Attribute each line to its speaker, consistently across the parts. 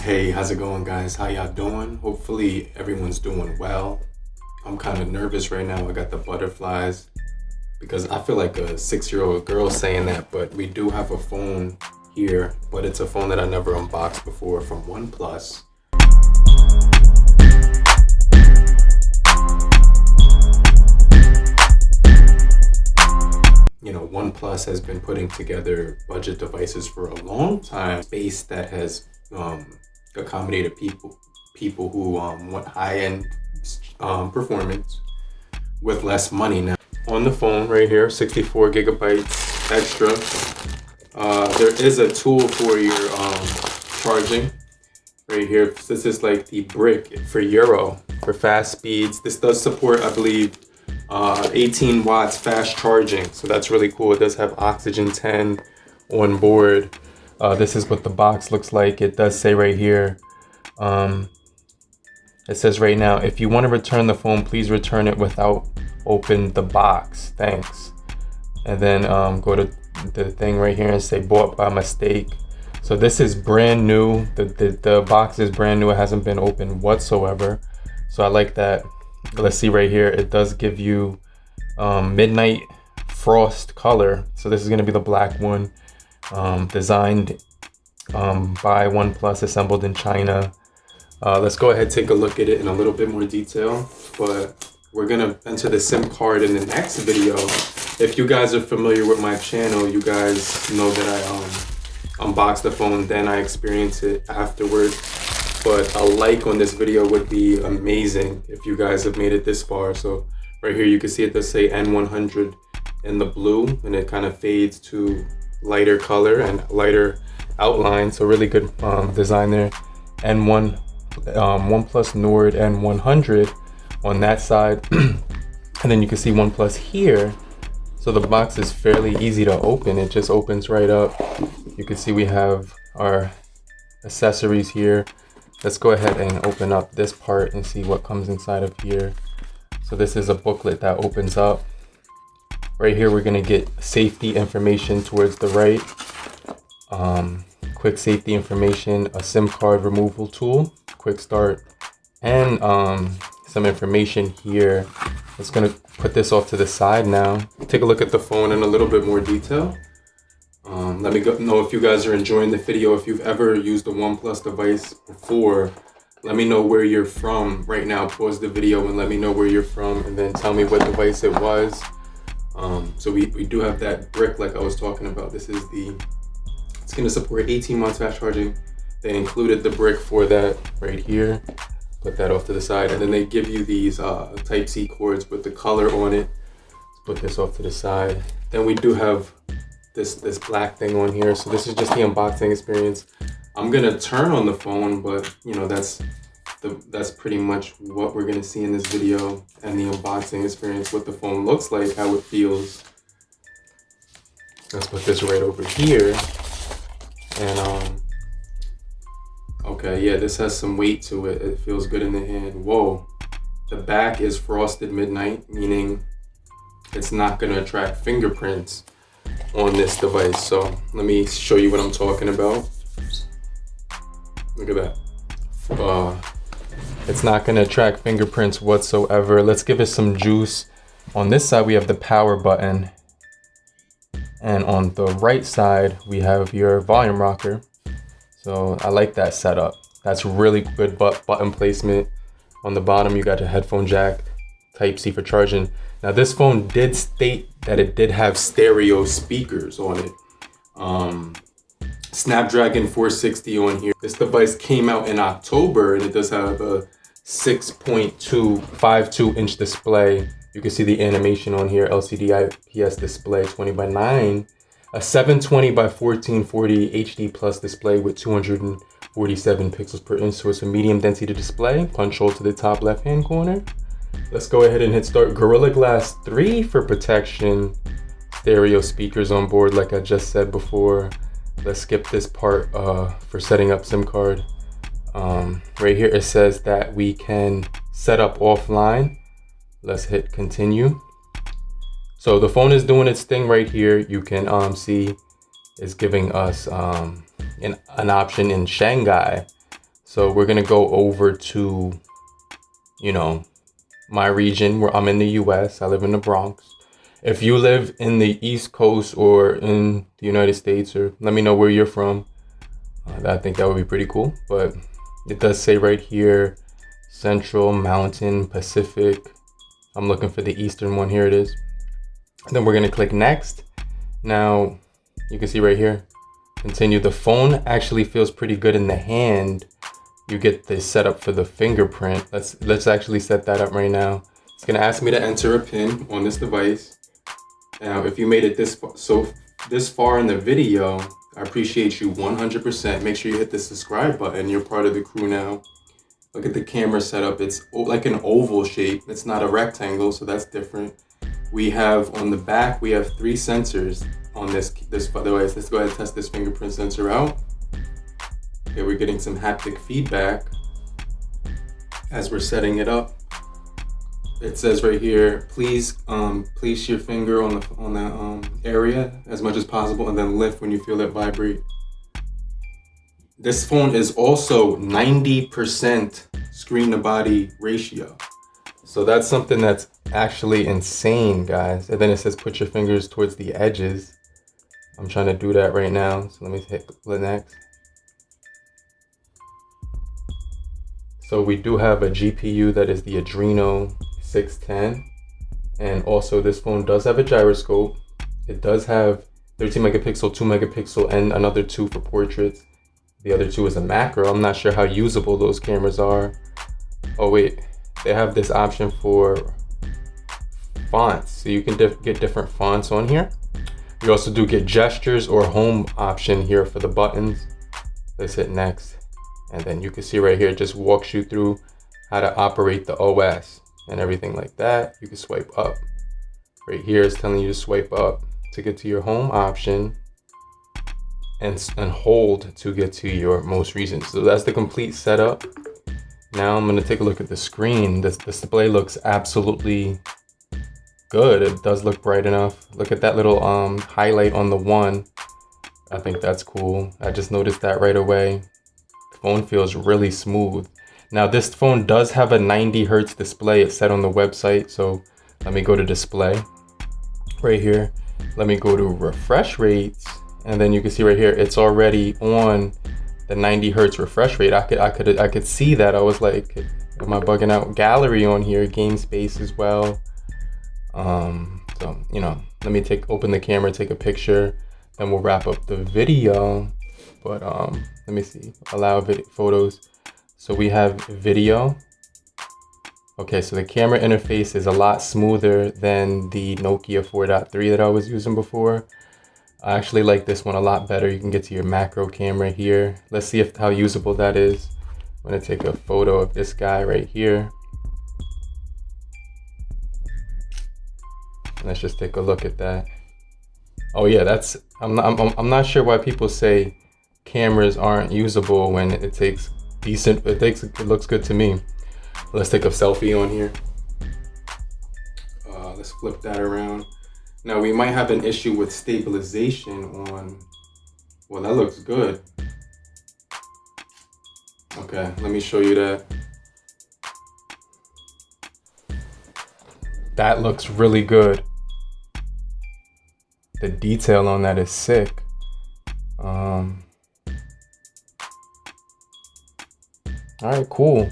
Speaker 1: Hey, how's it going, guys? How y'all doing? Hopefully everyone's doing well. I'm kind of nervous right now. I got the butterflies because I feel like a 6-year-old girl saying that, but we do have a phone here, but it's a phone that I never unboxed before from OnePlus. You know, OnePlus has been putting together budget devices for a long time. Space that has accommodated people who want high-end performance with less money. Now on the phone right here, 64 gigabytes extra. There is a tool for your charging right here. This is like the brick for Euro for fast speeds. This does support, I believe, 18 watts fast charging, so that's really cool. It does have Oxygen 10 on board. This is what the box looks like. It does say right here, it says right now, if you want to return the phone, please return it without open the box, thanks. And then go to the thing right here and say bought by mistake. So this is brand new. The box is brand new. It hasn't been opened whatsoever, so I like that. Let's see right here, it does give you midnight frost color. So this is going to be the black one, designed by OnePlus, assembled in China. Let's go ahead and take a look at it in a little bit more detail, but we're going to enter the SIM card in the next video. If you guys are familiar with my channel, you guys know that I unbox the phone, then I experience it afterwards. But a like on this video would be amazing if you guys have made it this far. So right here you can see it does say N100 in the blue, and it kind of fades to lighter color and lighter outline. So really good design there. OnePlus Nord N100 on that side. And then you can see OnePlus here. So the box is fairly easy to open. It just opens right up. You can see we have our accessories here. Let's go ahead and open up this part and see what comes inside of here. So this is a booklet that opens up. Right here, we're gonna get safety information towards the right. Quick safety information, a SIM card removal tool, quick start, and some information here. It's gonna put this off to the side now. Take a look at the phone in a little bit more detail. Let me know if you guys are enjoying the video. If you've ever used a OnePlus device before, let me know where you're from right now. Pause the video and let me know where you're from, and then tell me what device it was. So we do have that brick like I was talking about. This is it's gonna support 18 watts fast charging. They included the brick for that right here. Put that off to the side, and then they give you these Type-C cords with the color on it. Let's put this off to the side. Then we do have this black thing on here. So this is just the unboxing experience. I'm gonna turn on the phone, but you know, that's pretty much what we're gonna see in this video, and the unboxing experience, what the phone looks like, how it feels. Let's put this right over here. And okay, yeah, this has some weight to it. It feels good in the hand. Whoa, the back is frosted midnight, meaning it's not gonna attract fingerprints on this device. So let me show you what I'm talking about. Look at that. It's not going to attract fingerprints whatsoever. Let's give it some juice. On this side we have the power button, and on the right side we have your volume rocker. So I like that setup. That's really good button placement. On the bottom you got your headphone jack, Type-C for charging. Now this phone did state that it did have stereo speakers on it. Snapdragon 460 on here. This device came out in October, and it does have a 6.252 inch display. You can see the animation on here, LCD IPS display, 20:9. A 720 by 1440 HD plus display with 247 pixels per inch. So it's a medium density display. Punch hole to the top left hand corner. Let's go ahead and hit start. Gorilla Glass 3 for protection. Stereo speakers on board, like I just said before. Let's skip this part for setting up SIM card. Right here it says that we can set up offline. Let's hit continue. So the phone is doing its thing right here. You can see it's giving us an option in Shanghai. So we're gonna go over to, you know, my region where I'm in the US. I live in the Bronx. If you live in the East Coast or in the United States, or let me know where you're from. I think that would be pretty cool. But it does say right here, Central, Mountain, Pacific. I'm looking for the Eastern one. Here it is. And then we're gonna click next. Now you can see right here, continue. The phone actually feels pretty good in the hand. You get the setup for the fingerprint. Let's actually set that up right now. It's gonna ask me to enter a pin on this device. Now, if you made it this far in the video, I appreciate you 100%. Make sure you hit the subscribe button. You're part of the crew now. Look at the camera setup. It's like an oval shape. It's not a rectangle, so that's different. We have on the back, we have 3 sensors on this device. Let's go ahead and test this fingerprint sensor out. Okay, we're getting some haptic feedback as we're setting it up. It says right here, please place your finger on the area as much as possible and then lift when you feel it vibrate. This phone is also 90% screen to body ratio. So that's something that's actually insane, guys. And then it says put your fingers towards the edges. I'm trying to do that right now. So let me hit the next. So we do have a GPU that is the Adreno 610. And also this phone does have a gyroscope. It does have 13 megapixel, 2 megapixel, and another 2 for portraits. The other 2 is a macro. I'm not sure how usable those cameras are. Oh wait, they have this option for fonts. So you can get different fonts on here. You also do get gestures or home option here for the buttons. Let's hit next. And then you can see right here, it just walks you through how to operate the OS and everything like that. You can swipe up. Right here is telling you to swipe up to get to your home option and hold to get to your most recent. So that's the complete setup. Now I'm gonna take a look at the screen. This display looks absolutely good. It does look bright enough. Look at that little highlight on the 1. I think that's cool. I just noticed that right away. Phone feels really smooth. Now this phone does have a 90 Hertz display. It's set on the website. So let me go to display right here. Let me go to refresh rates, and then you can see right here it's already on the 90 Hertz refresh rate. I could see that. I was like, am I bugging out? Gallery on here, game space as well. So you know, let me open the camera, take a picture, then we'll wrap up the video. But let me see, allow photos. So we have video. Okay, so the camera interface is a lot smoother than the Nokia 4.3 that I was using before. I actually like this one a lot better. You can get to your macro camera here. Let's see how usable that is. I'm gonna take a photo of this guy right here. Let's just take a look at that. Oh yeah, that's, I'm not sure why people say cameras aren't usable when it takes decent, it looks good to me. Let's take a selfie on here. Let's flip that around. Now we might have an issue with stabilization on, well, that looks good. Okay, let me show you that. That looks really good. The detail on that is sick. All right, cool.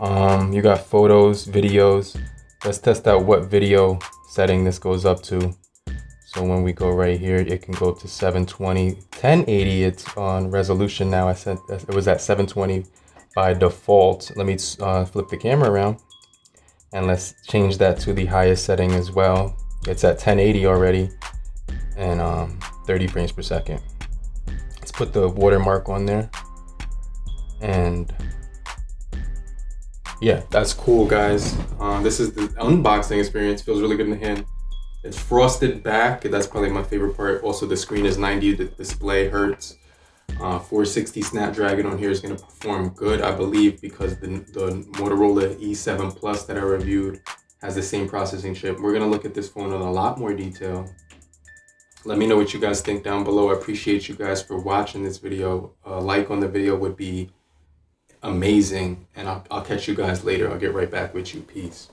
Speaker 1: You got photos, videos. Let's test out what video setting this goes up to. So when we go right here, it can go to 720, 1080. It's on resolution now. I said it was at 720 by default. Let me flip the camera around and let's change that to the highest setting as well. It's at 1080 already and 30 frames per second. Let's put the watermark on there. And yeah, that's cool, guys. This is the unboxing experience. Feels really good in the hand. It's frosted back. That's probably my favorite part. Also, the screen is 90 display hertz. 460 Snapdragon on here is going to perform good, I believe, because the Motorola E7 Plus that I reviewed has the same processing chip. We're going to look at this phone in a lot more detail. Let me know what you guys think down below. I appreciate you guys for watching this video. A like on the video would be amazing. And I'll catch you guys later. I'll get right back with you. Peace.